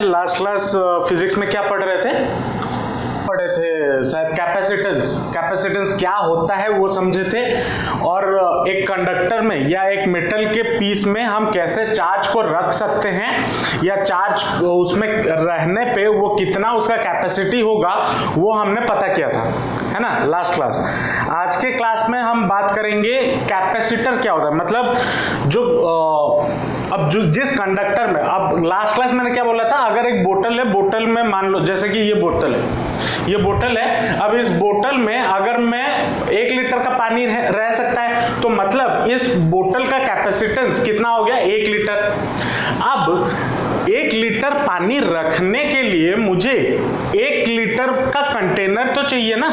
Last class physics में क्या पढ़ रहे थे शायद कैपेसिटेंस क्या होता है वो समझे थे। और एक कंडक्टर में या एक मेटल के पीस में हम कैसे चार्ज को रख सकते हैं या चार्ज उसमें रहने पे वो कितना उसका कैपेसिटी होगा वो हमने पता किया था, है ना, लास्ट क्लास। आज के क्लास में हम बात करेंगे कैपेसिटर क्या होता है। मतलब जो जिस कंडक्टर में, अब लास्ट क्लास मैंने क्या बोला था, अगर एक बोतल है, बोतल में मान लो जैसे कि ये बोतल है, अब इस बोतल में अगर मैं 1 लीटर का पानी रह सकता है तो मतलब इस बोतल का कैपेसिटेंस कितना हो गया, 1 लीटर। अब 1 लीटर पानी रखने के लिए मुझे 1 लीटर का कंटेनर तो चाहिए ना,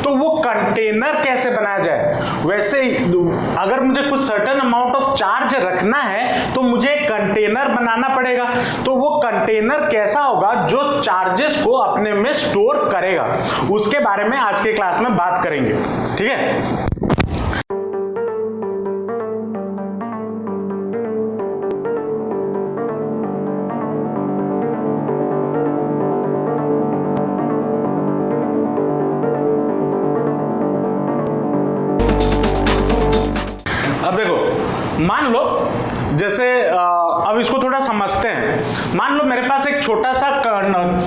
तो वो कंटेनर कैसे बनाया जाए। वैसे अगर मुझे कुछ सर्टेन अमाउंट ऑफ चार्ज रखना है तो मुझे एक कंटेनर बनाना पड़ेगा। तो वो कंटेनर कैसा होगा जो चार्जेस को अपने में स्टोर करेगा, उसके बारे में आज के क्लास में बात करेंगे, ठीक है। अब देखो, मान लो जैसे अब इसको थोड़ा समझते हैं। मान लो मेरे पास एक छोटा सा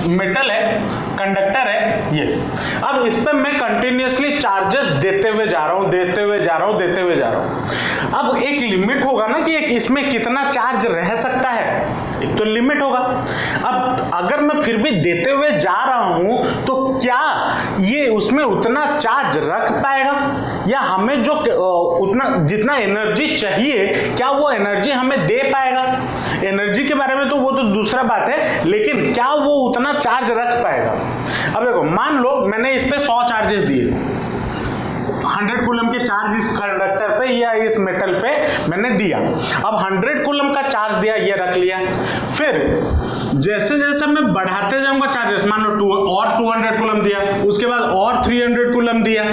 मेटल है, कंडक्टर है ये। अब इस पे मैं कंटिन्यूअसली चार्जेस देते हुए जा रहा हूं। अब एक लिमिट होगा ना कि इसमें कितना चार्ज रह सकता है, एक तो लिमिट होगा। अब अगर मैं फिर भी देते हुए जा रहा हूं तो क्या ये उसमें उतना चार्ज रख पाएगा, या हमें जो उतना जितना एनर्जी चाहिए क्या वो एनर्जी हमें दे पाएगा। एनर्जी के बारे में तो वो तो दूसरा बात है, लेकिन क्या वो उतना चार्ज रख पाएगा। अब देखो, मान लो मैंने इस पे 100 चार्जेस दिए, 100 कूलम के चार्ज इस कंडक्टर पे या इस मेटल पे मैंने दिया। अब 100 कूलम का चार्ज दिया, ये रख लिया। फिर जैसे जैसे मैं बढ़ाते जाऊंगा चार्जेस, मान लो 200 कूलम दिया, उसके बाद और 300 कूलम दिया।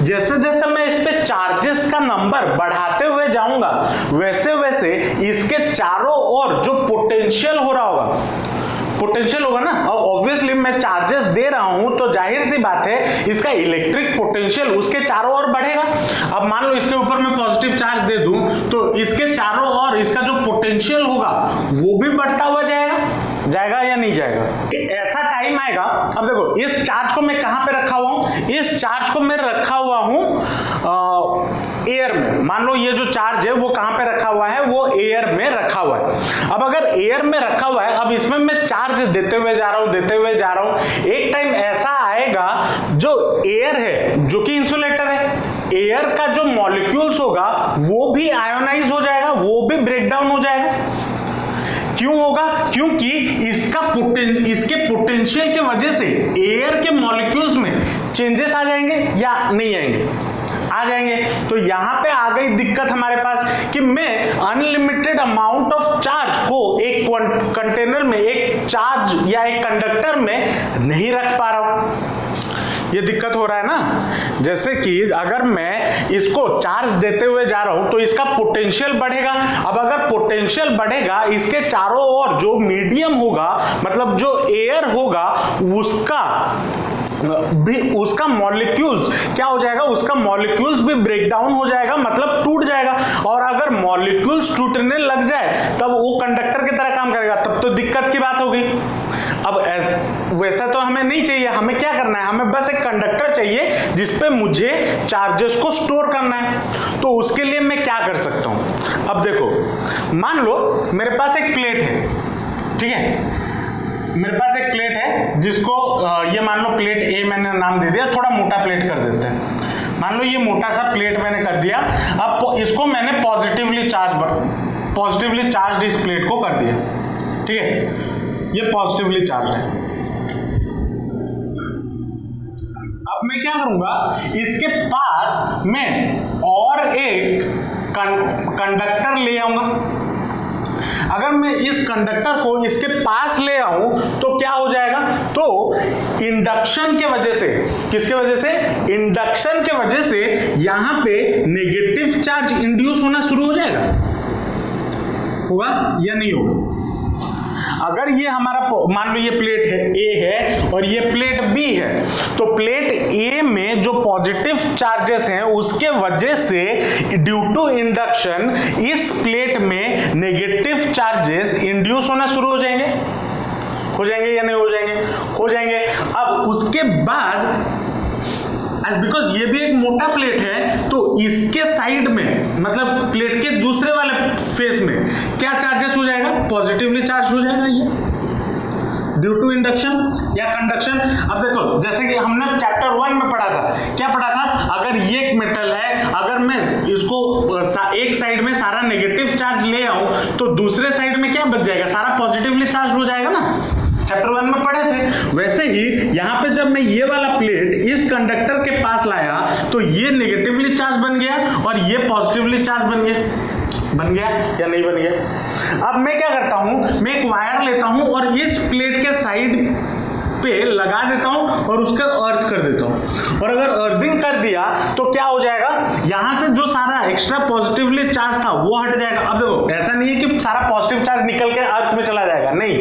जैसे जैसे मैं इस पे चार्जेस का नंबर बढ़ाते हुए जाऊंगा वैसे वैसे इसके चारों ओर जो पोटेंशियल हो रहा होगा ना, और ऑब्वियसली मैं चार्जेस दे रहा हूं तो जाहिर सी बात है इसका इलेक्ट्रिक पोटेंशियल उसके चारों ओर बढ़ेगा। अब मान लो इसके ऊपर मैं पॉजिटिव चार्ज दे दूं तो इसके चारों ओर इसका जो पोटेंशियल होगा वो भी बढ़ता हुआ जाएगा या नहीं जाएगा। ऐसा टाइम आएगा। अब देखो, इस चार्ज को मैं कहां पे रखा हुआ हूं, इस चार्ज को मैं रखा हुआ हूं एयर में। मान लो ये जो चार्ज है वो कहां पे रखा हुआ है, वो एयर में रखा हुआ है। अब अगर एयर में रखा हुआ है, अब इसमें मैं चार्ज देते हुए जा रहा हूं, एक टाइम ऐसा आएगा जो एयर है, जो कि इंसुलेटर है, एयर का जो मॉलिक्यूल्स होगा वो भी आयोनाइज हो जाएगा, वो भी ब्रेक डाउन हो जाएगा। क्यों होगा? क्योंकि इसके पोटेंशियल की वजह से एयर के मॉलिक्यूल्स में चेंजेस आ जाएंगे या नहीं आएंगे, आ जाएंगे। तो यहां पे आ गई दिक्कत हमारे पास कि मैं अनलिमिटेड अमाउंट ऑफ चार्ज को एक कंटेनर में, एक चार्ज या एक कंडक्टर में नहीं रख पा रहा हूं। ये दिक्कत हो रहा है ना। जैसे कि अगर मैं इसको चार्ज देते हुए जा रहा हूं तो इसका पोटेंशियल बढ़ेगा। अब अगर पोटेंशियल बढ़ेगा, इसके चारों ओर जो मीडियम होगा, मतलब जो एयर होगा, उसका मॉलिक्यूल्स क्या हो जाएगा, उसका मॉलिक्यूल्स भी ब्रेक डाउन हो जाएगा, मतलब टूट जाएगा। और अगर मॉलिक्यूल्स टूटने लग जाए तब वो कंडक्टर की तरह काम करेगा, तब तो दिक्कत की बात होगी। अब वैसा तो हमें नहीं चाहिए। हमें क्या करना है, हमें बस एक कंडक्टर चाहिए जिसपे मुझे चार्जेस को स्टोर करना है। तो उसके लिए मैं क्या कर सकता हूं। अब देखो, मान लो मेरे पास एक प्लेट है, ठीक है, मेरे पास एक प्लेट है जिसको ये मान लो प्लेट ए मैंने नाम दे दिया, थोड़ा मोटा प्लेट कर देते हैं। मान लो ये मोटा सा प्लेट मैंने कर दिया। अब इसको मैंने पॉजिटिवली चार्ज इस प्लेट को कर दिया, ठीक है, ये पॉजिटिवली चार्ज है। अब मैं क्या करूंगा, इसके पास मैं और एक कंडक्टर ले आऊंगा। अगर मैं इस कंडक्टर को इसके पास ले आऊं तो क्या हो जाएगा, तो इंडक्शन के वजह से, किसके वजह से, इंडक्शन के वजह से यहां पे नेगेटिव चार्ज इंड्यूस होना शुरू हो जाएगा, होगा या नहीं होगा। अगर ये हमारा मान लो ये प्लेट है ए है और ये प्लेट बी है, तो प्लेट ए में जो पॉजिटिव चार्जेस हैं उसके वजह से ड्यू टू इंडक्शन इस प्लेट में नेगेटिव चार्जेस इंड्यूस होना शुरू हो जाएंगे या नहीं हो जाएंगे? हो जाएंगे। अब उसके बाद बिकॉज ये भी एक मोटा प्लेट है, तो इसके साइड में मतलब प्लेट के दूसरे वाले फेस में क्या चार्जेस हो जाएगा? पॉजिटिवली चार्ज हो जाएगा ये ड्यू टू इंडक्शन या कंडक्शन। अब देखो जैसे कि हमने चैप्टर 1 में पढ़ा था, क्या पढ़ा था? अगर ये एक मेटल है, अगर मैं इसको एक साइड में सारा नेगेटिव चार्ज ले आऊं तो दूसरे साइड में क्या बच जाएगा? सारा पॉजिटिवली चार्ज हो जाएगा ना, चैप्टर 1 में पढ़े थे। वैसे ही यहाँ पे जब मैं ये वाला प्लेट इस कंडक्टर के पास लाया तो ये नेगेटिवली चार्ज बन गया और ये पॉजिटिवली चार्ज बन गया या नहीं बन गया? अब मैं क्या करता हूं, मैं एक वायर लेता हूं और इस प्लेट के साइड पे लगा देता हूं और उसका अर्थ कर देता हूं, और अगर अर्थिंग कर दिया तो क्या हो जाएगा? यहां से जो सारा एक्स्ट्रा पॉजिटिवली चार्ज था वो हट जाएगा। अब देखो ऐसा नहीं है कि सारा पॉजिटिव चार्ज निकल के अर्थ में चला जाएगा, नहीं,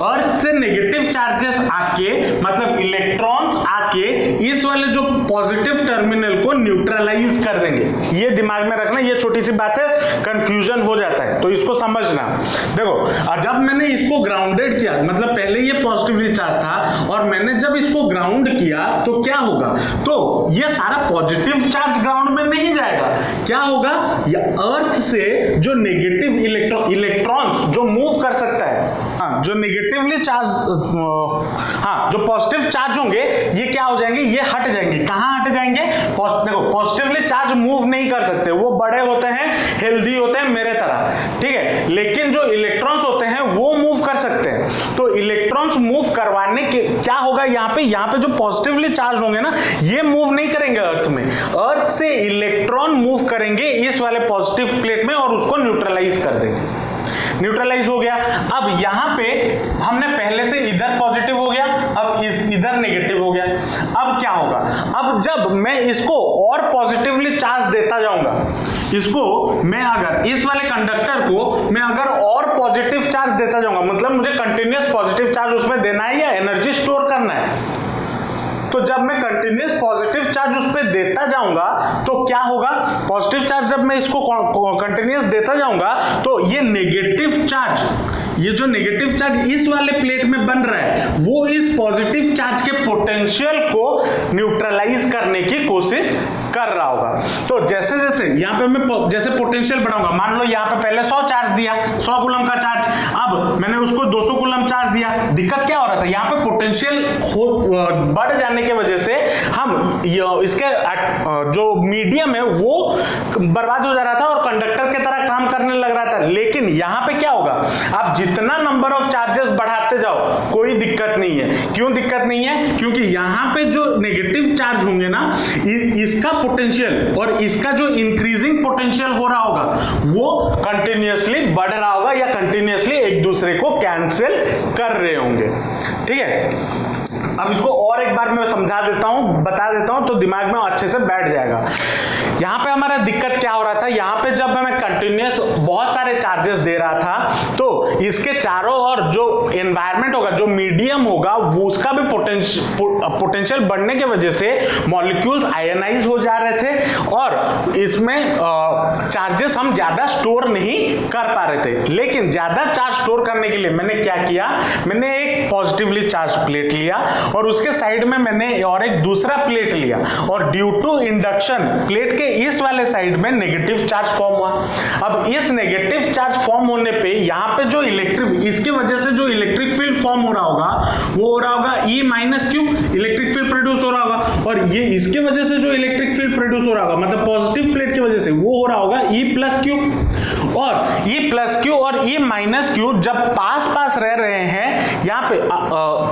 अर्थ से नेगेटिव चार्जेस आके मतलब इलेक्ट्रॉन्स आके इस वाले जो पॉजिटिव टर्मिनल को न्यूट्रलाइज कर देंगे। ये दिमाग में रखना, ये छोटी सी बात है, कंफ्यूजन हो जाता है तो इसको समझना। देखो जब मैंने इसको ग्राउंडेड किया, मतलब पहले ये पॉजिटिवली चार्ज था और मैंने जब इसको ग्राउंड किया तो क्या होगा? तो ये सारा पॉजिटिव चार्ज ग्राउंड में नहीं जाएगा, क्या होगा? ये अर्थ से जो नेगेटिव इलेक्ट्रॉन्स जो मूव कर सकता है, हाँ, जो नेगेटिवली चार्ज, हाँ, जो पॉजिटिव चार्ज होंगे ये क्या हो जाएंगे? ये हट जाएंगे। कहां हट जाएंगे? देखो पॉजिटिवली चार्ज मूव नहीं कर सकते, वो बड़े होते हैं, हेल्दी होते हैं मेरे तरह, ठीक है, लेकिन जो इलेक्ट्रॉन्स होते हैं वो मूव कर सकते हैं। तो इलेक्ट्रॉन्स मूव करवाने के क्या होगा? यहाँ पे जो पॉजिटिवली चार्ज होंगे ना, ये मूव नहीं करेंगे अर्थ में, अर्थ से इलेक्ट्रॉन मूव करेंगे इस वाले पॉजिटिव प्लेट में और उसको न्यूट्रलाइज कर देंगे। न्यूट्रलाइज हो गया। अब यहां पे हमने पहले से इधर पॉजिटिव हो गया, अब इधर नेगेटिव हो गया। अब क्या होगा? अब जब मैं इसको और पॉजिटिवली चार्ज देता जाऊंगा, इसको मैं अगर इस वाले कंडक्टर को मैं अगर और पॉजिटिव चार्ज देता जाऊंगा, मतलब मुझे कंटिन्यूअस पॉजिटिव चार्ज उसमें देना है या एनर्जी स्टोर करना है, तो जब मैं कंटिन्यूअस पॉजिटिव चार्ज उस पर देता जाऊंगा तो क्या होगा? पॉजिटिव चार्ज जब मैं इसको कंटिन्यूअस देता जाऊंगा तो ये नेगेटिव चार्ज, ये जो नेगेटिव चार्ज इस वाले प्लेट में बन रहा है वो इस पॉजिटिव चार्ज के पोटेंशियल को न्यूट्रलाइज करने की कोशिश कर रहा होगा। तो जैसे जैसे यहाँ पे मैं जैसे पोटेंशियल बढ़ाऊंगा, मान लो यहाँ पे पहले 100 चार्ज दिया, 100 कूलम का चार्ज, अब मैंने उसको 200 कूलम चार्ज दिया। दिक्कत क्या हो रहा था? यहाँ पे पोटेंशियल बढ़ जाने की वजह से हम इसके जो मीडियम है वो बर्बाद हो जा रहा था और कंडक्टर की तरह काम करने लग रहा था। लेकिन यहाँ पे क्या होगा? आप जितना नंबर ऑफ चार्जेस बढ़ाते जाओ कोई दिक्कत नहीं है। क्यों दिक्कत नहीं है? क्योंकि यहाँ पे जो नेगेटिव चार्ज होंगे ना, इसका पोटेंशियल और इसका जो इंक्रीजिंग पोटेंशियल हो रहा होगा वो कंटिन्यूअसली बढ़ रहा होगा या कंटिन्यूअसली एक दूसरे को कैंसिल कर रहे होंगे। ठीक है, अब इसको और एक बार मैं समझा देता हूं, बता देता हूं तो दिमाग में अच्छे से बैठ जाएगा। यहां पे हमारा दिक्कत क्या हो रहा था? यहां पे जब मैं कंटिन्यूअस बहुत सारे चार्जेस दे रहा था तो इसके चारों ओर जो एनवायरनमेंट होगा, जो मीडियम होगा, वो उसका भी पोटेंशियल बढ़ने की वजह से मॉलिक्यूल्स आयनाइज हो जा रहे थे और इसमें चार्जेस हम ज्यादा स्टोर नहीं कर पा रहे थे। लेकिन ज्यादा चार्ज स्टोर करने के लिए मैंने क्या किया? मैंने एक पॉजिटिवली चार्ज प्लेट लिया और उसके साइड में मैंने और एक दूसरा प्लेट लिया और ड्यू टू इंडक्शन प्लेट के इस वाले साइड में नेगेटिव चार्ज फॉर्म हुआ। अब इस नेगेटिव चार्ज फॉर्म होने पे यहाँ पे जो इलेक्ट्रिक, इसकी वजह से जो इलेक्ट्रिक फील्ड फॉर्म हो रहा होगा वो हो रहा होगा E minus Q, electric field produce हो रहा होगा, और ये इसके वजह से जो इलेक्ट्रिक फील्ड प्रोड्यूस हो रहा होगा मतलब पॉजिटिव प्लेट की वजह से वो हो रहा होगा E प्लस क्यू। और E प्लस क्यू और E माइनस क्यू जब पास पास रह रहे हैं यहाँ पे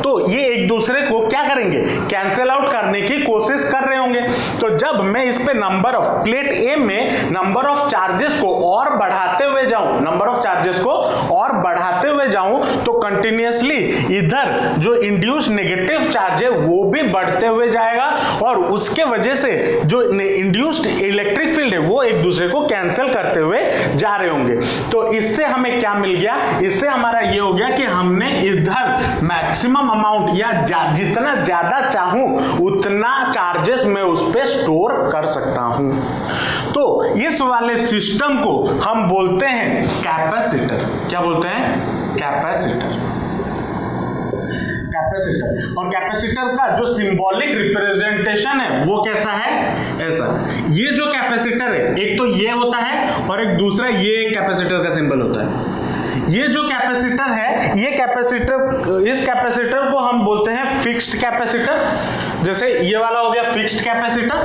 तो ये एक दूसरे को क्या करेंगे? कैंसिल आउट करने की कोशिश कर रहे होंगे। तो जब मैं इस पे नंबर ऑफ प्लेट ए में नंबर ऑफ चार्जेस को और बढ़ाते हुए जाऊं, नंबर ऑफ चार्जेस को और बढ़ाते हुए जाऊं तो कंटिन्यूअसली इधर जो इंड्यूस नेगेटिव चार्ज है वो भी बढ़ते हुए जाएगा और उसके वजह से जो इंड्यूस्ड इलेक्ट्रिक फील्ड है वो एक दूसरे को कैंसिल करते हुए जा रहे होंगे। तो इससे हमें क्या मिल गया, इससे हमारा ये हो गया कि हमने इधर मैक्सिमम अमाउंट या जितना ज्यादा चाहूं उतना चार्जेस मैं उस पर स्टोर कर सकता हूं। तो इस वाले सिस्टम को हम बोलते हैं कैपेसिटर। क्या बोलते हैं? कैपेसिटर। कैपेसिटर। और कैपेसिटर का जो सिंबॉलिक रिप्रेजेंटेशन है वो कैसा है? ऐसा। ये जो कैपेसिटर है, एक तो ये होता है और एक दूसरा ये कैपेसिटर का सिंबल होता है। ये जो कैपेसिटर है, ये कैपेसिटर, इस कैपेसिटर को हम बोलते हैं फिक्स्ड कैपेसिटर। जैसे ये वाला हो गया फिक्स्ड कैपेसिटर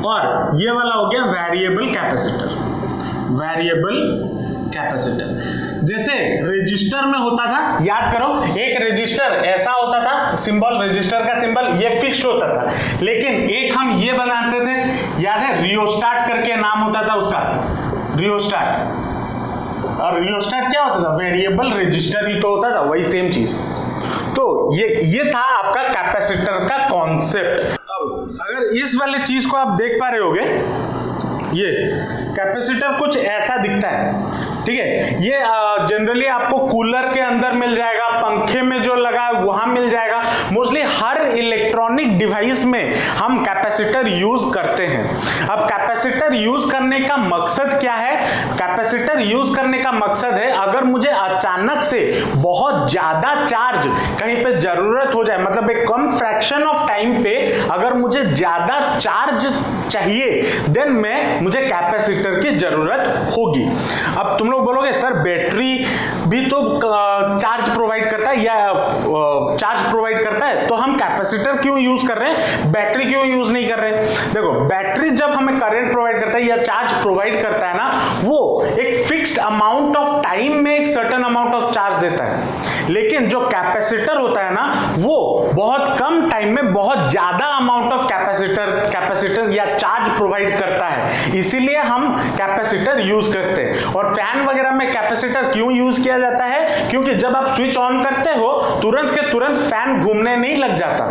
और ये वाला हो गया वेरिएबल कैपेसिटर। वेरिएबल कैपेसिटर जैसे रजिस्टर में होता था, याद करो, एक रजिस्टर ऐसा होता था, सिंबल, रजिस्टर का सिंबल ये फिक्स्ड होता था। लेकिन एक हम ये बनाते थे, याद है, रियोस्टाट करके नाम होता था उसका, रियोस्टाट। और रियोस्टाट क्या होता था? वेरिएबल रजिस्टर ही तो होता था, वही सेम चीज। तो ये था आपका कैपेसिटर का कॉन्सेप्ट। अब अगर इस वाले चीज को आप देख पा रहे होगे, ये कैपेसिटर कुछ ऐसा दिखता है, ठीक है। ये जनरली आपको कूलर के अंदर मिल जाएगा, पंखे में जो लगा है वहां मिल जाएगा। मोस्टली हर इलेक्ट्रॉनिक डिवाइस में हम कैपेसिटर यूज करते हैं। अब कैपेसिटर यूज करने का मकसद क्या है? कैपेसिटर यूज करने का मकसद है, अगर मुझे अचानक से बहुत ज्यादा चार्ज कहीं पे जरूरत हो जाए, मतलब एक कम फ्रैक्शन ऑफ टाइम पे अगर मुझे ज्यादा चार्ज चाहिए, देन मुझे कैपेसिटर की जरूरत होगी। अब तुम लोग बोलोगे सर बैटरी भी तो चार्ज प्रोवाइड करता है या चार्ज प्रोवाइड करता है, तो हम कैपेसिटर क्यों यूज कर रहे हैं, बैटरी क्यों यूज नहीं कर रहे? देखो, बैटरी जब हमें करंट प्रोवाइड करता है या चार्ज प्रोवाइड करता है ना, वो एक फिक्स्ड अमाउंट ऑफ टाइम में एक सर्टेन अमाउंट ऑफ चार्ज देता है। लेकिन जो कैपेसिटर होता है ना, वो बहुत कम टाइम में बहुत ज्यादा अमाउंट ऑफ कैपेसिटर या चार्ज प्रोवाइड करता है। इसीलिए हम कैपेसिटर यूज करते हैं। और फैन वगैरह में कैपेसिटर क्यों यूज किया जाता है? क्योंकि जब आप स्विच ऑन करते हो तुरंत के तुरंत फैन घूमने नहीं लग जाता,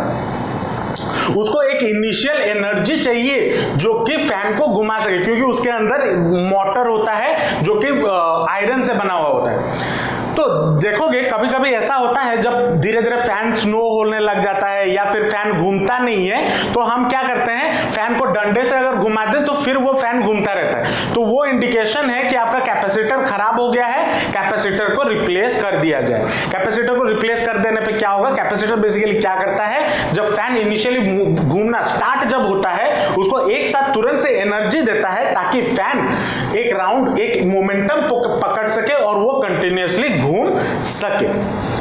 उसको एक इनिशियल एनर्जी चाहिए जो कि फैन को घुमा सके, क्योंकि उसके अंदर मोटर होता है जो कि आयरन से बना हुआ होता है। तो देखोगे कभी कभी ऐसा होता है, जब धीरे धीरे फैन स्लो होने लग जाता है या फिर फैन घूमता नहीं है, तो हम क्या करते हैं, फैन को डंडे से अगर घुमा दें तो फिर वो फैन घूमता रहता है। तो वो इंडिकेशन है कि आपका कैपेसिटर खराब हो गया है, कैपेसिटर को रिप्लेस कर दिया जाए। कैपेसिटर को रिप्लेस कर देने पे क्या होगा? कैपेसिटर बेसिकली क्या करता है, जब फैन इनिशियली घूमना स्टार्ट जब होता है, उसको एक साथ तुरंत से एनर्जी देता है ताकि फैन एक राउंड, एक मोमेंटम पकड़ सके और वो कंटिन्यूअसली घूम सके।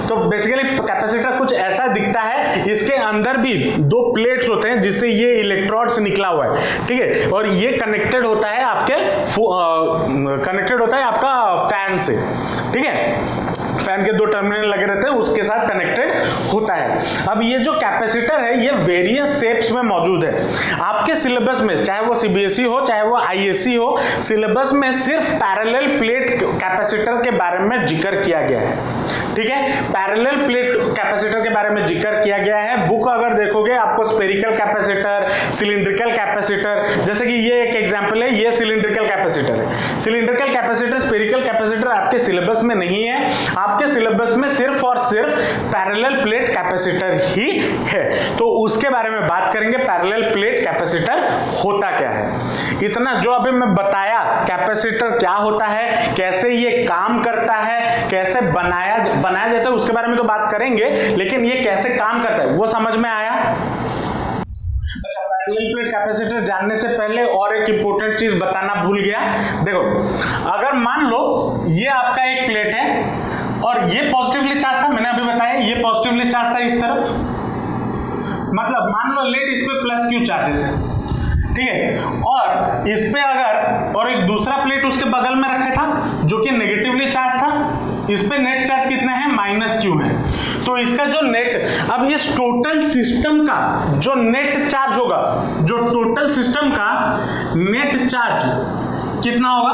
तो बेसिकली कैपेसिटर कुछ ऐसा दिखता है। इसके अंदर भी दो प्लेट्स होते हैं जिससे ये इलेक्ट्रोड्स निकला हुआ है, ठीक है, और ये कनेक्टेड होता है आपका फैन से, ठीक है। फैन के दो टर्मिनल लगे रहते हैं, उसके साथ कनेक्टेड होता है। अब ये जो कैपेसिटर है ये वेरियस शेप्स में मौजूद है। आपके सिलेबस में, चाहे वो सीबीएसई हो चाहे वो आईएससी हो, सिलेबस में सिर्फ पैरेलल प्लेट कैपेसिटर के बारे में जिक्र किया गया है, ठीक है। पैरेलल प्लेट कैपेसिटर के बारे में जिक्र किया गया है। बुक अगर देखोगे आपको स्फेरिकल कैपेसिटर, सिलिंड्रिकल कैपेसिटर, जैसे कि ये एक एग्जांपल है, ये सिलिंड्रिकल कैपेसिटर है। सिलिंड्रिकल कैपेसिटर, स्फेरिकल कैपेसिटर आपके सिलेबस में नहीं है। आपके सिलेबस में सिर्फ और सिर्फ पैरेलल प्लेट कैपेसिटर ही है। तो उसके बारे में बात करेंगे, पैरेलल प्लेट कैपेसिटर होता क्या है। इतना जो अभी मैं बताया, कैपेसिटर क्या होता है, कैसे ये काम करता है, कैसे बनाया जाता है, उसके बारे में तो बात करेंगे, लेकिन ये कैसे काम करता है वो समझ में आया? अच्छा, पैरेलल प्लेट कैपेसिटर जानने से पहले और एक इंपॉर्टेंट चीज बताना भूल गया। देखो, अगर मान लो ये आपका एक प्लेट है और ये पॉजिटिवली चार्ज था, मैंने अभी बताया ये पॉजिटिवली चार्ज था इस तरफ, मतलब मान लो लेट इस पे प्लस क्यू चार्जेस है, ठीक है, और इस पे अगर और एक दूसरा प्लेट उसके बगल में रखा था जो कि नेगेटिवली चार्ज था, इस पे नेट चार्ज कितना है, माइनस क्यू है। तो इसका जो नेट, अब इस टोटल सिस्टम का जो नेट चार्ज होगा, जो टोटल सिस्टम का नेट चार्ज कितना होगा,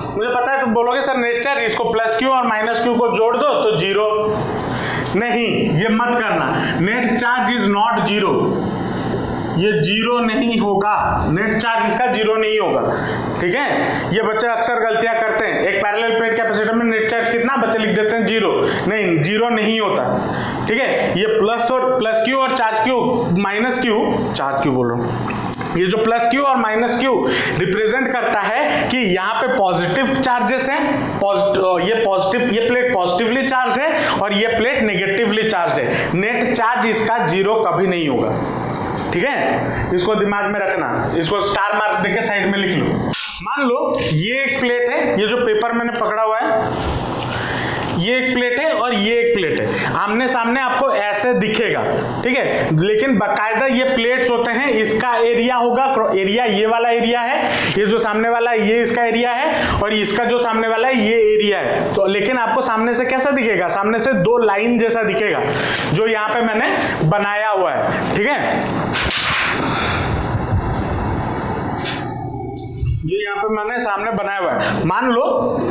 मुझे पता है, तो बोलोगे सर नेट चार्ज, इसको प्लस क्यू और माइनस क्यू को जोड़ दो तो जीरो। नहीं, ये मत करना, net charge is not zero, ये जीरो नहीं होगा, नेट चार्ज इसका जीरो नहीं होगा। ठीक है, ये बच्चे अक्सर गलतियां करते हैं, एक पैरेलल प्लेट कैपेसिटर में नेट चार्ज कितना, बच्चे लिख देते हैं जीरो, नहीं जीरो नहीं होता। ठीक है, ये प्लस क्यू और charge Q minus Q, charge Q बोल रहा हूँ, ये जो प्लस क्यू और माइनस क्यू रिप्रेजेंट करता है कि यहाँ पे पॉजिटिव चार्जेस हैं, ये प्लेट पॉजिटिवली चार्ज है और ये प्लेट नेगेटिवली चार्ज है। नेट चार्ज इसका जीरो कभी नहीं होगा। ठीक है, इसको दिमाग में रखना, इसको स्टार मार्क देके साइड में लिख लो। मान लो ये एक प्लेट है, ये जो पेपर मैंने पकड़ा हुआ है ये एक प्लेट है और ये एक प्लेट है, आमने सामने आपको ऐसे दिखेगा। ठीक है, लेकिन बाकायदा ये प्लेट्स होते हैं, इसका एरिया होगा, एरिया ये वाला एरिया है, ये जो सामने वाला है ये इसका एरिया है और इसका जो सामने वाला है ये एरिया है। तो लेकिन आपको सामने से कैसा दिखेगा, सामने से दो लाइन जैसा दिखेगा जो यहाँ पे मैंने बनाया हुआ है। ठीक है, जो यहाँ पे मैंने सामने बनाया हुआ है, मान लो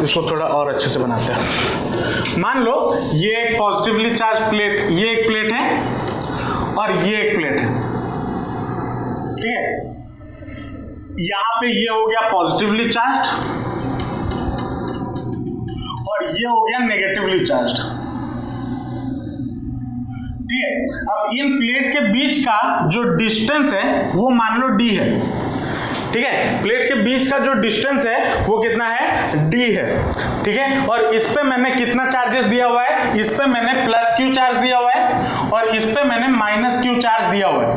इसको थोड़ा और अच्छे से बनाते हैं। मान लो ये एक पॉजिटिवली चार्ज प्लेट, ये एक प्लेट है और ये एक प्लेट है। ठीक है, यहाँ पे ये हो गया पॉजिटिवली चार्ज और ये हो गया नेगेटिवली चार्ज। ठीक है, अब इन प्लेट के बीच का जो डिस्टेंस है वो मान लो d है। ठीक है, प्लेट के बीच का जो डिस्टेंस है वो कितना है, d है। ठीक है, और इस पे मैंने कितना चार्जेस दिया हुआ है, इस पे मैंने प्लस क्यू चार्ज दिया हुआ है और इस पे मैंने माइनस क्यू चार्ज दिया हुआ है।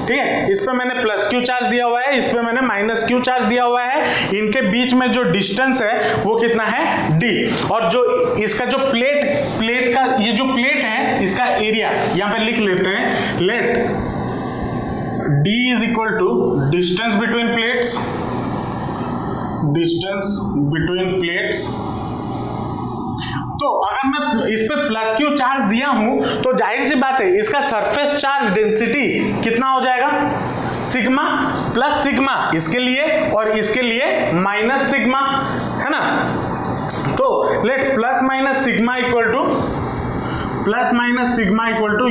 ठीक है, इस पे मैंने प्लस क्यू चार्ज दिया हुआ है, इस पे मैंने माइनस क्यू चार्ज दिया हुआ है। इनके बीच में जो डिस्टेंस है वो कितना है, d। और जो इसका जो प्लेट का ये जो प्लेट है इसका एरिया यहाँ पे लिख लेते हैं, late d is equal to distance between plates, distance between plates। तो अगर मैं इस पे प्लस क्यू चार्ज दिया हूं तो जाहिर सी बात है इसका सरफेस चार्ज डेंसिटी कितना हो जाएगा, सिग्मा प्लस सिग्मा इसके लिए और इसके लिए माइनस सिग्मा, है ना। तो let plus minus sigma equal to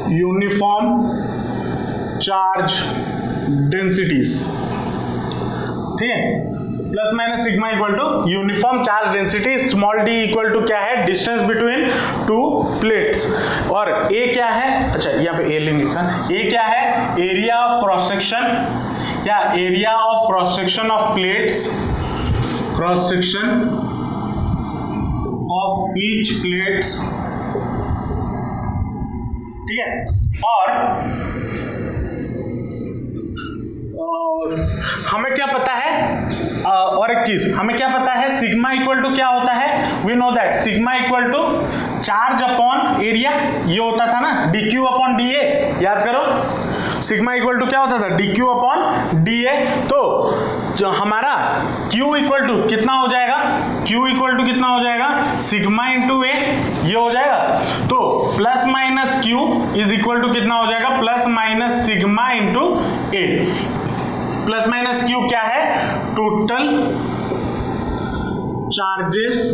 uniform charge densities. ठीक है, plus minus sigma equal to uniform charge density, small D equal to क्या है, डिस्टेंस बिटवीन टू प्लेट्स। और ए क्या है, अच्छा यहाँ पे ए लिखा, ए क्या है, एरिया ऑफ क्रॉस सेक्शन या area of cross section of plates, cross section of each plates. ठीक है, और हमें क्या पता है, और एक चीज हमें क्या पता है, सिग्मा इक्वल टू क्या होता है, we know that sigma equal to charge upon area, ये होता था ना dq अपॉन dA, याद करो सिग्मा इक्वल टू क्या होता था, dq अपॉन dA। तो जो हमारा q इक्वल टू कितना हो जाएगा, q इक्वल टू कितना हो जाएगा, सिग्मा इंटू a, ये हो जाएगा। तो plus minus q is equal to कितना हो जाएगा, plus minus sigma into a। Plus minus Q क्या है, total charges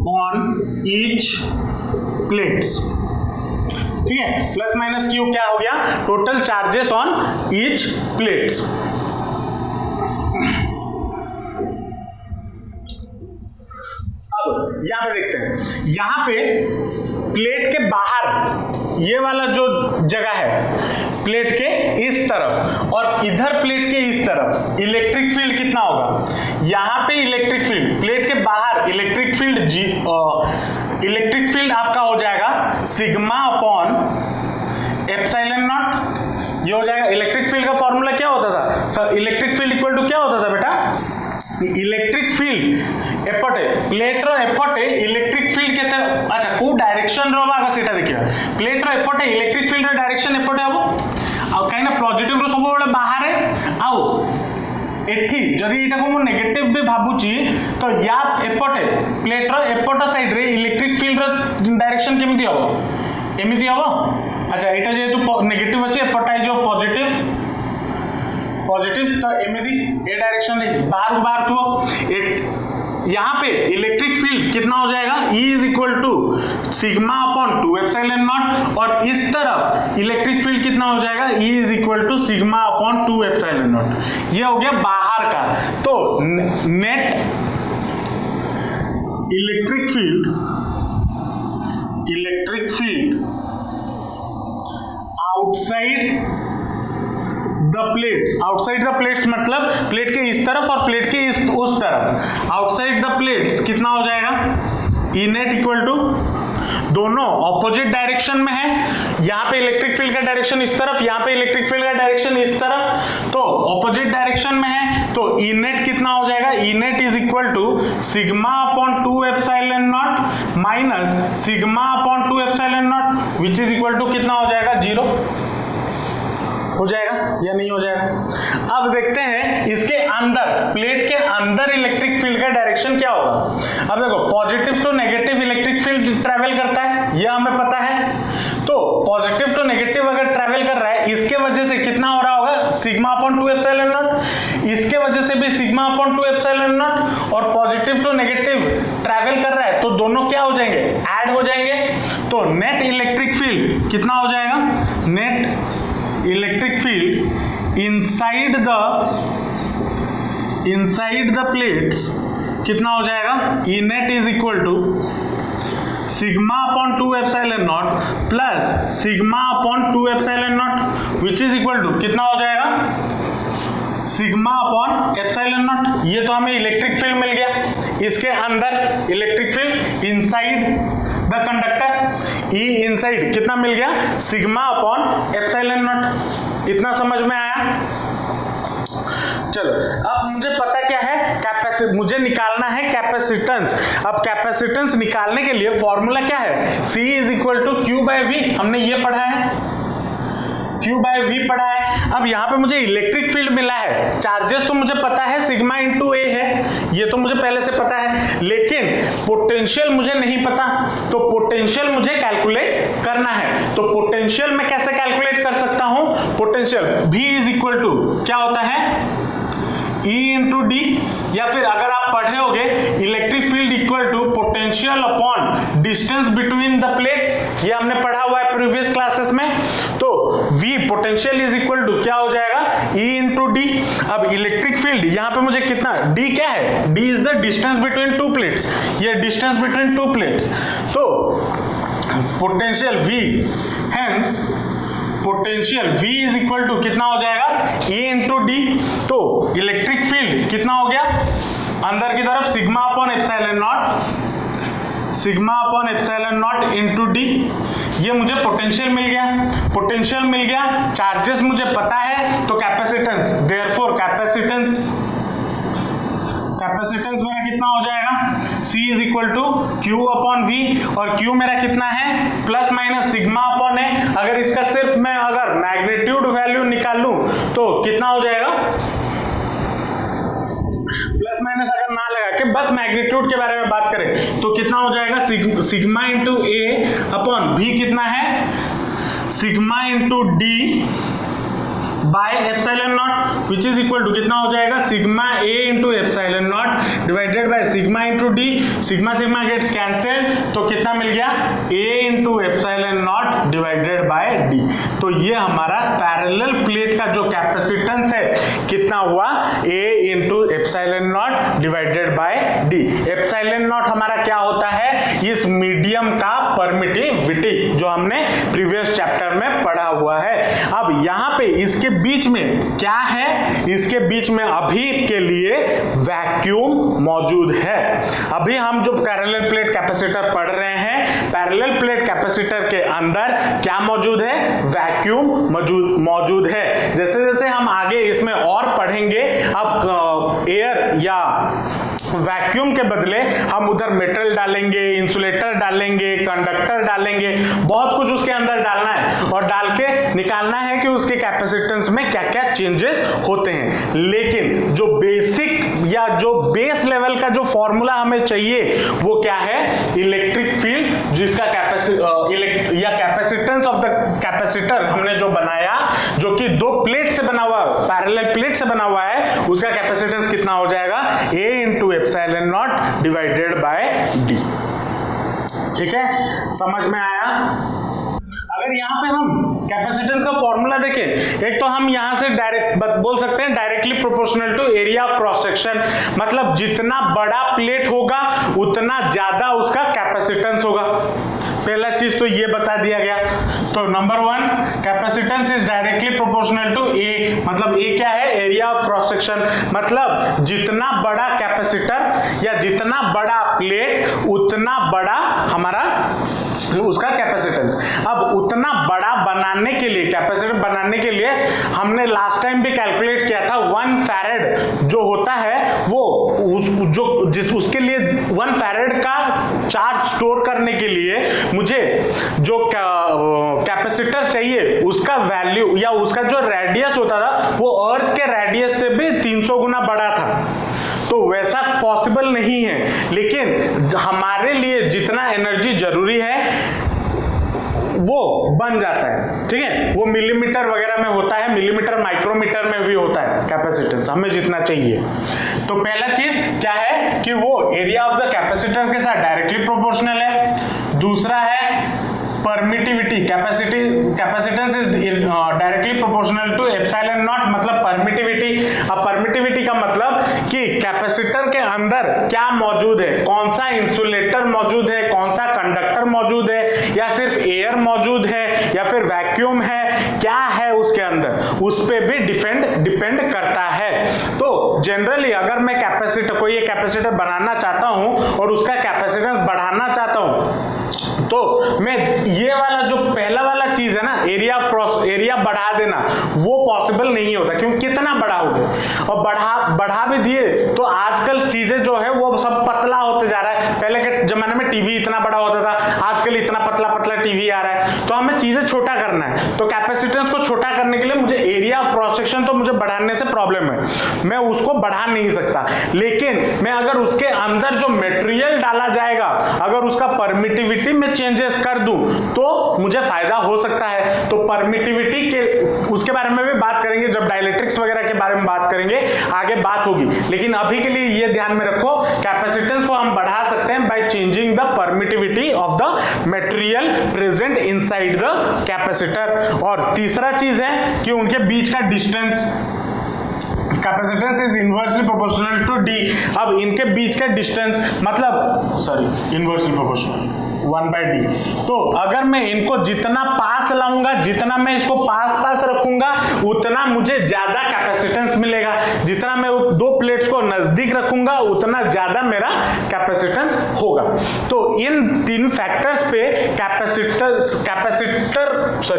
on each plates. ठीक है, प्लस माइनस क्यू क्या हो गया, total charges on each plates. अब यहां पे देखते हैं, यहां पे प्लेट के बाहर ये वाला जो जगह है प्लेट के इस तरफ और इधर प्लेट के इस तरफ इलेक्ट्रिक फील्ड कितना होगा, यहां पे इलेक्ट्रिक फील्ड प्लेट के बाहर इलेक्ट्रिक फील्ड आपका हो जाएगा सिग्मा अपॉन एप्सिलॉन नॉट, ये हो जाएगा। इलेक्ट्रिक फील्ड का फॉर्मूला क्या होता था sir, electric field equal to क्या होता था बेटा, इलेक्ट्रिक फील्ड एपटे प्लेटर एपटे इलेक्ट्रिक फील्ड के अच्छा को डायरेक्शन रो आगे सेटा देखिया, प्लेटर एपटे इलेक्ट्रिक फील्ड रो डायरेक्शन एपटे हबो आ काइना पॉजिटिव रो सब बेले बाहर आउ एठी जदि एटा को मु नेगेटिव भी भाबुची तो या एपटे प्लेटर एपट साइड रे इलेक्ट्रिक फील्ड रो डायरेक्शन केमिति हबो, एमिति हबो। अच्छा एटा जेतु नेगेटिव अछि एपटा जो पॉजिटिव तो एमिति ए डायरेक्शन रे बाहर थो यहाँ पे इलेक्ट्रिक फील्ड कितना हो जाएगा, E is equal to sigma upon 2 epsilon naught, और इस तरफ इलेक्ट्रिक फील्ड कितना हो जाएगा, E is equal to sigma upon 2 epsilon naught. ये हो गया बाहर का। तो net electric field outside the plates मतलब प्लेट के इस तरफ और प्लेट के उस तरफ, आउटसाइड द प्लेट्स कितना हो जाएगा, E नेट इक्वल टू, दोनों ऑपोजिट डायरेक्शन में है, यहाँ पे इलेक्ट्रिक फील्ड का डायरेक्शन इस तरफ, यहाँ पे इलेक्ट्रिक फील्ड का डायरेक्शन इस तरफ, तो ऑपोजिट डायरेक्शन में है, तो E नेट कितना हो जाएगा, E net is equal to sigma upon 2 epsilon naught minus sigma upon 2 epsilon naught which is equal to कितना हो जाएगा, 0 हो जाएगा या नहीं हो जाएगा। अब देखते हैं इसके अंदर, प्लेट के अंदर इलेक्ट्रिक फील्ड का डायरेक्शन क्या होगा। अब देखो positive to negative electric field travel करता है, यह हमें पता है। तो पॉजिटिव टू नेगेटिव अगर ट्रैवल कर रहा है, इसके वजह से कितना हो रहा होगा, सिग्मा अपॉन 2 एप्सिलॉन नॉट, इसके वजह से भी सिग्मा अपॉन 2 एप्सिलॉन नॉट, और पॉजिटिव टू नेगेटिव ट्रैवल कर रहा है तो दोनों क्या हो जाएंगे, ऐड हो जाएंगे। तो नेट इलेक्ट्रिक फील्ड कितना हो जाएगा, net electric field inside the plates कितना हो जाएगा, E net is equal to sigma upon 2 epsilon naught plus sigma upon 2 epsilon naught which is equal to कितना हो जाएगा, सिग्मा अपॉन एप्सिलॉन नॉट। ये तो हमें इलेक्ट्रिक फील्ड मिल गया, इसके अंदर electric field inside the conductor, E inside कितना मिल गया, सिग्मा अपॉन एप्सिलॉन नॉट। इतना समझ में आया। चलो अब मुझे पता क्या है, मुझे निकालना है कैपेसिटेंस। अब कैपेसिटेंस निकालने के लिए फॉर्मूला क्या है, C is equal to Q by V, हमने ये पढ़ा है, Q बाय V पढ़ा है। अब यहाँ पे मुझे इलेक्ट्रिक फील्ड मिला है, चार्जेस तो मुझे पता है सिग्मा इंटू ए है, ये तो मुझे पहले से पता है, लेकिन पोटेंशियल मुझे नहीं पता, तो पोटेंशियल मुझे कैलकुलेट करना है। तो पोटेंशियल मैं कैसे कैलकुलेट कर सकता हूं, potential V is equal to क्या होता है, E इंटू डी, या फिर अगर आप पढ़े होगे electric field equal to potential upon distance between the plates, ये हमने पढ़ा हुआ है प्रीवियस क्लासेस में। तो V potential is equal to क्या हो जाएगा, E इंटू डी। अब इलेक्ट्रिक फील्ड यहाँ पे मुझे कितना, D क्या है, D is the distance between two plates, ये डिस्टेंस बिटवीन टू प्लेट्स, तो potential V, hence potential V is equal to कितना हो जाएगा, E इंटू डी। तो इलेक्ट्रिक फील्ड कितना हो गया, अंदर की तरफ sigma upon epsilon naught into D, ये मुझे पोटेंशियल मिल गया, चार्जेस मुझे पता है, तो कैपेसिटेंस, देयरफॉर कैपेसिटेंस मेरा कितना हो जाएगा, C is equal to Q upon V, और Q मेरा कितना है, plus minus sigma upon A. अगर इसका सिर्फ मैं अगर मैग्नीट्यूड वैल्यू निकालूं तो कितना हो जाएगा, प्लस माइनस अगर ना लगा के बस मैग्नीट्यूड के बारे में बात करें तो कितना हो जाएगा, sigma into A upon V कितना है, sigma into D by epsilon naught which is equal to कितना हो जाएगा, sigma A into epsilon naught divided by sigma into D, sigma sigma gets cancelled, तो कितना मिल गया, A into epsilon naught divided by D. तो ये हमारा पैरेलल प्लेट का जो कैपेसिटेंस है कितना हुआ, A into epsilon naught divided by D. Epsilon naught हमारा क्या होता है, इस मीडियम का परमिटिविटी, जो हमने प्रीवियस चैप्टर में पढ़ा हुआ है। अब यहाँ पे इसके बीच में क्या है, इसके बीच में अभी के लिए वैक्यूम मौजूद है। अभी हम जो पैरेलल प्लेट कैपेसिटर पढ़ रहे हैं, पैरेलल प्लेट कैपेसिटर के अंदर क्या मौजूद है, वैक्यूम मौजूद है। जैसे जैसे हम आगे इसमें और पढ़ेंगे, अब एयर या वैक्यूम के बदले हम उधर मेटल डालेंगे, इंसुलेटर डालेंगे, कंडक्टर डालेंगे, बहुत कुछ उसके अंदर डालना है और डाल के निकालना है कि उसके कैपेसिटेंस में क्या क्या चेंजेस होते हैं। लेकिन जो बेसिक या जो बेस लेवल का जो फॉर्मूला हमें चाहिए वो क्या है, इलेक्ट्रिक फील्ड जिसका कैपेसिटेंस ऑफ द कैपेसिटर हमने जो बनाया, जो कि दो प्लेट से बना हुआ, पैरेलल प्लेट से बना हुआ है, उसका कैपेसिटेंस कितना हो जाएगा, A × epsilon naught divided bye D। ठीक है, समझ में आया? अगर यहाँ पे हम कैपेसिटेंस का फॉर्मूला देखें, एक तो हम यहाँ से डायरेक्ट बोल सकते हैं directly proportional to area of cross section, मतलब जितना बड़ा प्लेट होगा उतना ज्यादा उसका कैपेसिटेंस होगा। पहला चीज तो ये बता दिया गया। तो number 1, capacitance is directly proportional to A, मतलब ए क्या है, एरिया ऑफ क्रॉस सेक्शन, मतलब जितना बड़ा कैपेसिटर या जितना बड़ा प्लेट उतना बड़ा हमारा उसका कैपेसिटेंस। अब उतना बड़ा बनाने के लिए, कैपेसिटर बनाने के लिए हमने लास्ट टाइम भी कैलकुलेट किया था, 1 फैरेड जो होता है वो उसके लिए 1 फैरेड का चार्ज स्टोर करने के लिए मुझे जो कैपेसिटर चाहिए उसका वैल्यू या उसका जो रेडियस होता था वो अर्थ के रेडियस से भी 300 गुना बड़ा था। तो वैसा पॉसिबल नहीं है, लेकिन हमारे लिए जितना एनर्जी जरूरी है वो बन जाता है। ठीक है, वो मिलीमीटर वगैरह में होता है, मिलीमीटर माइक्रोमीटर में भी होता है कैपेसिटेंस, हमें जितना चाहिए। तो पहला चीज क्या है कि वो एरिया ऑफ द कैपेसिटर के साथ डायरेक्टली प्रोपोर्शनल है। दूसरा है permittivity, capacitance is directly proportional to epsilon naught, मतलब परमिटिविटी। अब परमिटिविटी का मतलब कि कैपेसिटर के अंदर क्या मौजूद है, कौन सा इंसुलेटर मौजूद है, कौन सा कंडक्टर मौजूद है, या सिर्फ एयर मौजूद है या फिर वैक्यूम है, क्या है उसके अंदर, उस पे भी डिपेंड करता है। तो जनरली अगर मैं कोई कैपेसिटर बनाना चाहता हूं और उसका कैपेसिटेंस बढ़ाना चाहता हूं, तो मैं ये वाला जो पहला वाला चीज है ना, एरिया बढ़ा देना, वो पॉसिबल नहीं होता, क्योंकि कितना बड़ा हो गया, और बढ़ा भी दिए तो आजकल चीजें जो है वो सब पतला होते जा रहा है। पहले के जमाने में टीवी इतना बड़ा होता था, आजकल इतना पतला पतला टीवी आ रहा है। तो हमें चीजें छोटा करना है, तो कैपेसिटेंस को छोटा करने के लिए मुझे एरिया ऑफ क्रॉस सेक्शन तो मुझे बढ़ाने से प्रॉब्लम है, मैं उसको बढ़ा नहीं सकता। लेकिन मैं अगर उसके अंदर जो मटेरियल डाला जाएगा, अगर उसका परमिटिविटी में चेंजेस कर दूं तो मुझे फायदा हो सकता है। तो परमिटिविटी के उसके बारे में भी बात करेंगे, जब डाइलेक्ट्रिक्स वगैरह के बारे में बात करेंगे आगे बात होगी। लेकिन अभी के लिए ये ध्यान में रखो, कैपेसिटेंस को हम बढ़ा सकते हैं by changing the permittivity of the material present inside the capacitor. और तीसरा चीज है कि उनके बीच का distance, capacitance is inversely proportional to D. अब इनके बीच का डिस्टेंस इनवर्सली प्रोपोर्शनल 1/d। तो अगर मैं इनको जितना पास लाऊंगा, जितना मैं इसको पास रखूंगा, उतना मुझे ज्यादा कैपेसिटेंस मिलेगा। जितना मैं दो प्लेट्स को नजदीक रखूंगा उतना ज्यादा मेरा कैपेसिटेंस होगा। तो इन 3 फैक्टर्स पे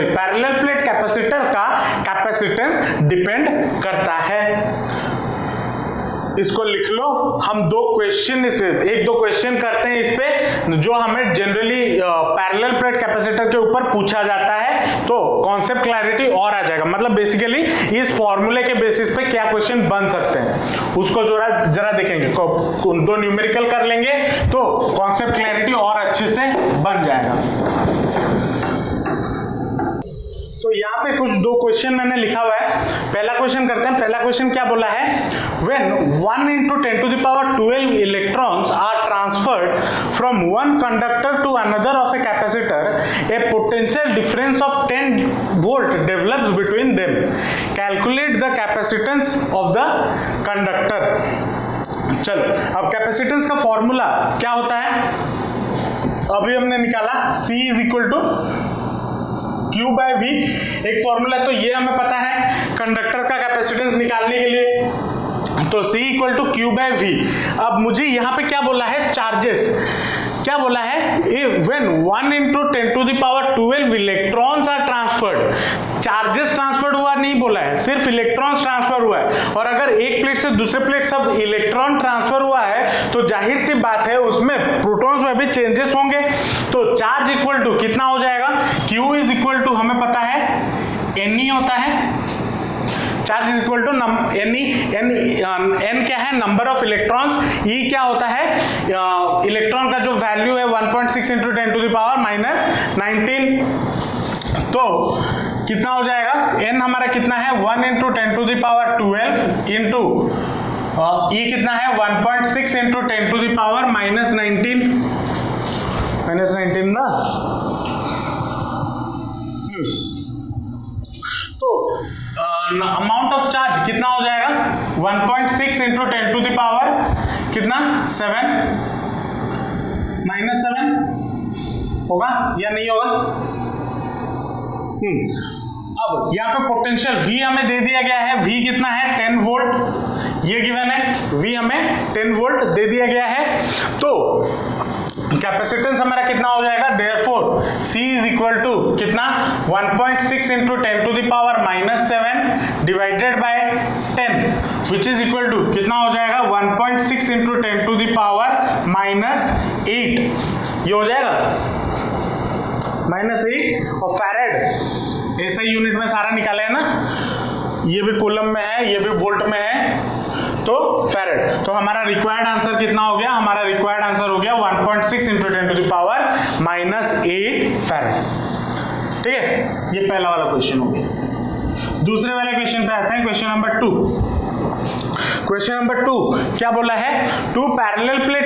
पैरेलल प्लेट कैपेसिटर का कैपेसिटेंस डिपेंड करता है। इसको लिख लो, हम 2 क्वेश्चन करते हैं इस पे, जो हमें जनरली पैरेलल प्लेट कैपेसिटर के ऊपर पूछा जाता है, तो कॉन्सेप्ट क्लैरिटी और आ जाएगा। मतलब बेसिकली इस फॉर्मूले के बेसिस पे क्या क्वेश्चन बन सकते हैं उसको जरा देखेंगे, 2 न्यूमेरिकल कर लेंगे तो कॉन्सेप्ट क्लैरिटी और अच्छे से बन जाएगा। तो यहाँ पे कुछ 2 क्वेश्चन मैंने लिखा हुआ है। पहला क्वेश्चन करते हैं। पहला क्वेश्चन क्या बोला है, when 1 × 10⁻12 electrons are transferred from one conductor to another of a capacitor, a potential difference of 10 volt develops between them. Calculate the capacitance of the conductor. चलो, अब कैपेसिटेंस का फॉर्मूला क्या होता है, अभी हमने निकाला C = Q/V, एक फॉर्मूला। तो ये हमें पता है कंडक्टर का कैपेसिटेंस निकालने के लिए, तो C = Q/V। अब मुझे यहाँ पे क्या बोला है, चार्जेस क्या बोला है, when 1 × 10⁻12 electrons are transferred, charges transferred हुआ नहीं बोला है, सिर्फ इलेक्ट्रॉन्स ट्रांसफर हुआ है। और अगर एक प्लेट से दूसरे प्लेट सब इलेक्ट्रॉन ट्रांसफर हुआ है तो जाहिर सी बात है उसमें प्रोटॉन्स में भी चेंजेस होंगे। तो चार्ज इक्वल टू कितना हो जाएगा, Q = हमें पता है Ne होता है, charge is equal to n क्या है, नंबर ऑफ इलेक्ट्रॉन्स, ई क्या होता है, इलेक्ट्रॉन का जो वैल्यू है 1.6 into 10 to the power minus 19, तो कितना हो जाएगा, n हमारा कितना है 1 into 10 to the power 12 into E कितना है 1.6 into 10 to the power minus 19 ना। तो अमाउंट ऑफ चार्ज कितना हो जाएगा 1.6 इंटू 10 टू द पावर कितना 7 माइनस 7 होगा या नहीं होगा। अब यहाँ पे पोटेंशियल V हमें दे दिया गया है, V कितना है 10 वोल्ट, ये गिवन है, V हमें 10 वोल्ट दे दिया गया है। तो कैपेसिटेंस हमारा कितना हो जाएगा, therefore C is equal to कितना 1.6 into 10 to the power minus 7 divided by 10 which is equal to कितना हो जाएगा 1.6 into 10 to the power minus 8, ये हो जाएगा -8। और फैरेड ऐसा यूनिट में सारा निकाला है ना, ये भी कूलम में है, ये भी वोल्ट में है, तो फैरेड। तो हमारा रिक्वायर्ड आंसर कितना हो गया, हमारा रिक्वायर्ड आंसर हो गया 1.6 into 10 to the power minus 8 farad. ठीक है, ये पहला वाला क्वेश्चन हो गया। दूसरे वाले क्वेश्चन पे आते हैं, क्वेश्चन नंबर 2। क्वेश्चन नंबर 2 क्या बोला है, two parallel plate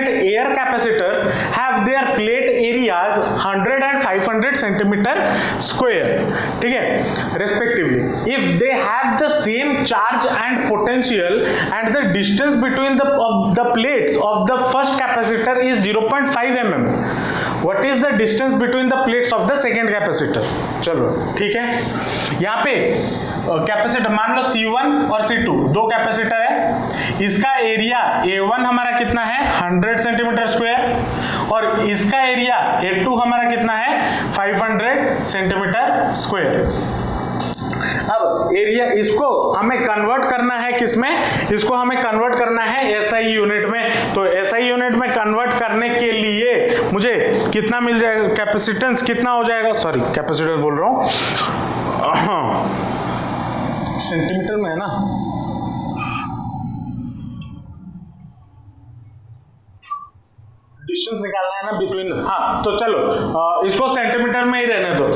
air capacitors have their plate areas 100 and 500 centimetre square, ठीक है, respectively, if they have the same charge and potential and the distance between the plates of the first capacitor is 0.5 mm, what is the distance between the plates of the second capacitor. चलो ठीक है, यहाँ पे capacitor मान लो C1 और C2 दो capacitor है, इसका एरिया A1 हमारा कितना है 100 सेंटीमीटर स्क्वायर और इसका एरिया A2 हमारा कितना है 500 सेंटीमीटर स्क्वायर। अब एरिया इसको हमें कन्वर्ट करना है किसमें, इसको हमें कन्वर्ट करना है SI यूनिट में। तो SI यूनिट में कन्वर्ट करने के लिए मुझे कितना मिल जाएगा, कैपेसिटेंस कितना हो जाएगा, सॉरी कैपेसिटेंस बोल रहा हूं, सेंटीमीटर में है ना, डिस्टेंस निकालना है ना बिटवीन, हाँ तो चलो इसको सेंटीमीटर में ही रहने दो।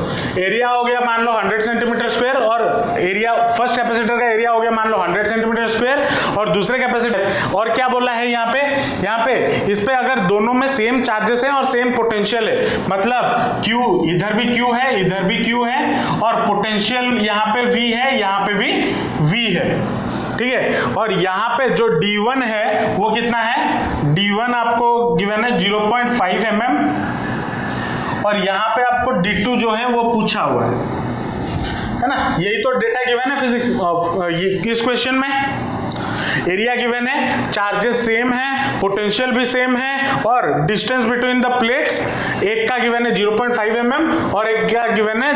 एरिया हो गया मान लो 100 सेंटीमीटर स्क्वायर और एरिया फर्स्ट कैपेसिटर का एरिया हो गया मान लो 100 सेंटीमीटर स्क्वायर और दूसरे कैपेसिटर, और क्या बोला है यहाँ पे इस पे अगर दोनों में सेम चार्जेस हैं और सेम पोटेंशियल है, मतलब Q इधर भी Q है इधर भी Q है और पोटेंशियल यहाँ पे V है यहाँ पे भी V है, ठीक है, और यहाँ पे जो D1 है वो कितना है, D1 आपको गिवन है 0.5 mm और यहाँ पे आपको D2 जो है वो पूछा हुआ है ना, यही तो डेटा गिवन है फिजिक्स इस क्वेश्चन में। एरिया गिवन है, चार्जेस सेम है, पोटेंशियल भी सेम है और डिस्टेंस बिटवीन द प्लेट्स एक का गिवन है 0.5 mm और एक का गिवन है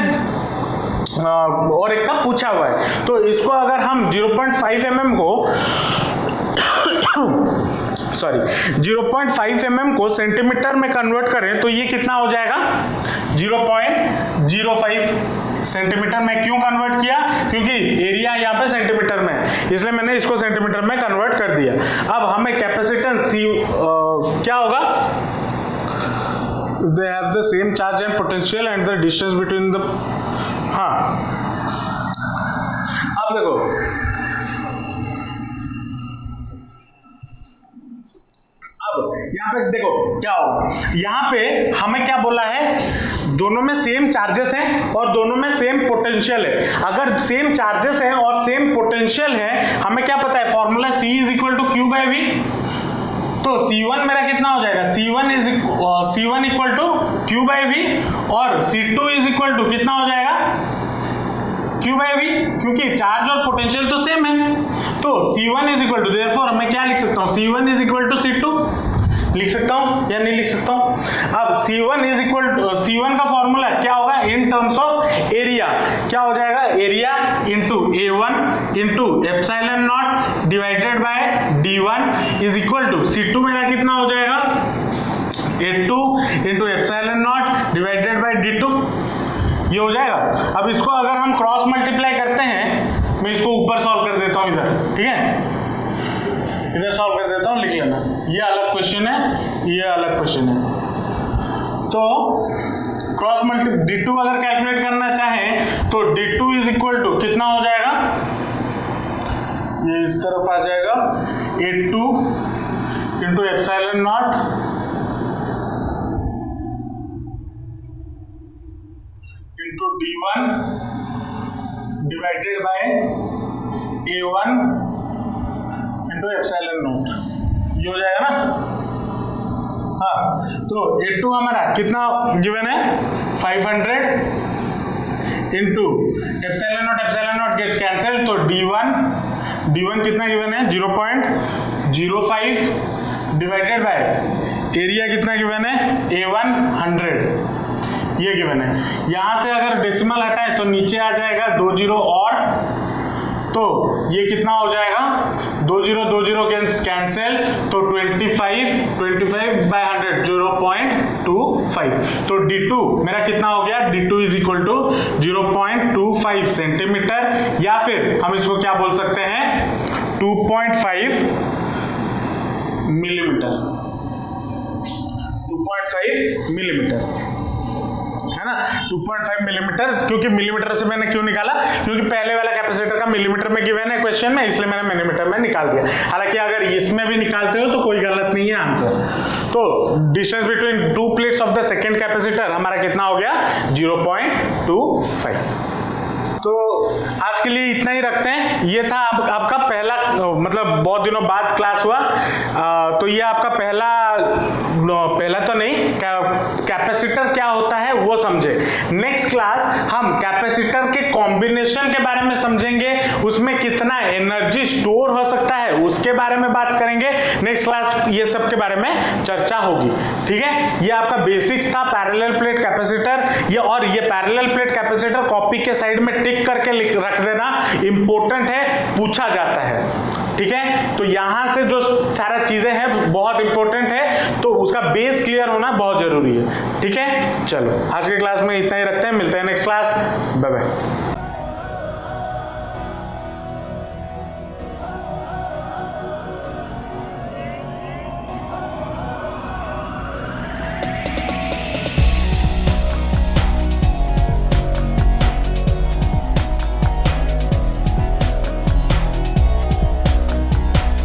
और एक का पूछा हुआ है। तो इसको अगर हम 0.5 mm को 0.5 mm को सेंटीमीटर में कन्वर्ट करें तो ये कितना हो जाएगा 0.05 सेंटीमीटर में। क्यों कन्वर्ट किया, क्योंकि एरिया यहाँ पे सेंटीमीटर में है इसलिए मैंने इसको सेंटीमीटर में कन्वर्ट कर दिया। अब हमें कैपेसिटेंस क्या होगा, they have the same charge and potential and the distance between the, हाँ अब देखो यहाँ पे देखो क्या होगा, यहाँ पे हमें क्या बोला है, दोनों में सेम चार्जेस हैं और दोनों में सेम पोटेंशियल है। अगर सेम चार्जेस हैं और सेम पोटेंशियल है, हमें क्या पता है formula C is equal to Q by V, तो C1 मेरा कितना हो जाएगा, C1 equal to Q by V और C2 इज इक्वल टू कितना हो जाएगा Q बाई V, क्योंकि चार्ज और पोटेंशियल तो सेम है। तो C1 is equal to, therefore मैं क्या लिख सकता हूँ, C1 is equal to C2 लिख सकता हूँ या नहीं लिख सकता हूँ। अब C1 is equal to, C1 का फॉर्मूला क्या होगा इन टर्म्स ऑफ एरिया, क्या हो जाएगा एरिया इंटू A1 इंटू epsilon naught divided by D1 is equal to C2 मेरा कितना हो जाएगा A2 into epsilon naught divided by D2, ये हो जाएगा। अब इसको अगर हम क्रॉस मल्टीप्लाई करते हैं, मैं इसको ऊपर सॉल्व कर देता हूँ इधर, ठीक है, इधर सॉल्व कर देता हूँ, लिख लेना। ये अलग क्वेश्चन है, ये अलग क्वेश्चन है। तो क्रॉस मल्टी d2 अगर कैलकुलेट करना चाहें तो d2 इज इक्वल टू कितना हो जाएगा, ये इस तरफ आ जाएगा, A2 into epsilon naught into D1 divided by A1 इंटू एप्सिलॉन नॉट, ये हो जाएगा ना। हाँ, तो A2 हमारा कितना गिवन है, 500 into epsilon naught gets cancel, तो D1 कितना गिवन है, 0.05 डिवाइडेड बाय एरिया कितना गिवन है, A1 100, ये गिवन है। यहां से अगर डेसिमल हटाए तो नीचे आ जाएगा 2 0 और, तो ये कितना हो जाएगा, 2 0 कैंसिल, तो 25 बाय 100 0.25, तो D2 मेरा कितना हो गया, D2 is equal to 0.25 centimetre, या फिर हम इसको क्या बोल सकते हैं, 2.5 मिलीमीटर, 2.5 मिलीमीटर है ना, 2.5 मिलीमीटर। क्योंकि मिलीमीटर से मैंने क्यों निकाला, क्योंकि पहले वाला कैपेसिटर का मिलीमीटर में गिवन है क्वेश्चन में, इसलिए मैंने मिलीमीटर में निकाल दिया। हालांकि अगर इसमें भी निकालते हो तो कोई गलत नहीं है आंसर। तो distance between two plates of the second capacitor हमारा कितना हो गया, 0.25। तो आज के लिए इतना ही रखते हैं। ये था आपका पहला, मतलब बहुत दिनों बाद क्लास हुआ, तो ये आपका पहला तो नहीं, कैपेसिटर क्या होता है वो समझे। नेक्स्ट क्लास हम कैपेसिटर के कॉम्बिनेशन के बारे में समझेंगे, उसमें कितना एनर्जी स्टोर हो सकता है उसके बारे में बात करेंगे। नेक्स्ट क्लास ये सब के बारे में चर्चा होगी, ठीक है। ये आपका बेसिक्स था पैरेलल प्लेट कैपेसिटर, और ये पैरेलल प्लेट कैपेसिटर कॉपी के साइड में टिक करके रख देना, इंपॉर्टेंट है, पूछा जाता है, ठीक है। तो यहां से जो सारा चीजें हैं बहुत इंपॉर्टेंट है, तो उसका बेस क्लियर होना बहुत जरूरी है, ठीक है। चलो आज के क्लास में इतना ही रखते हैं, मिलते हैं नेक्स्ट क्लास, बाय बाय।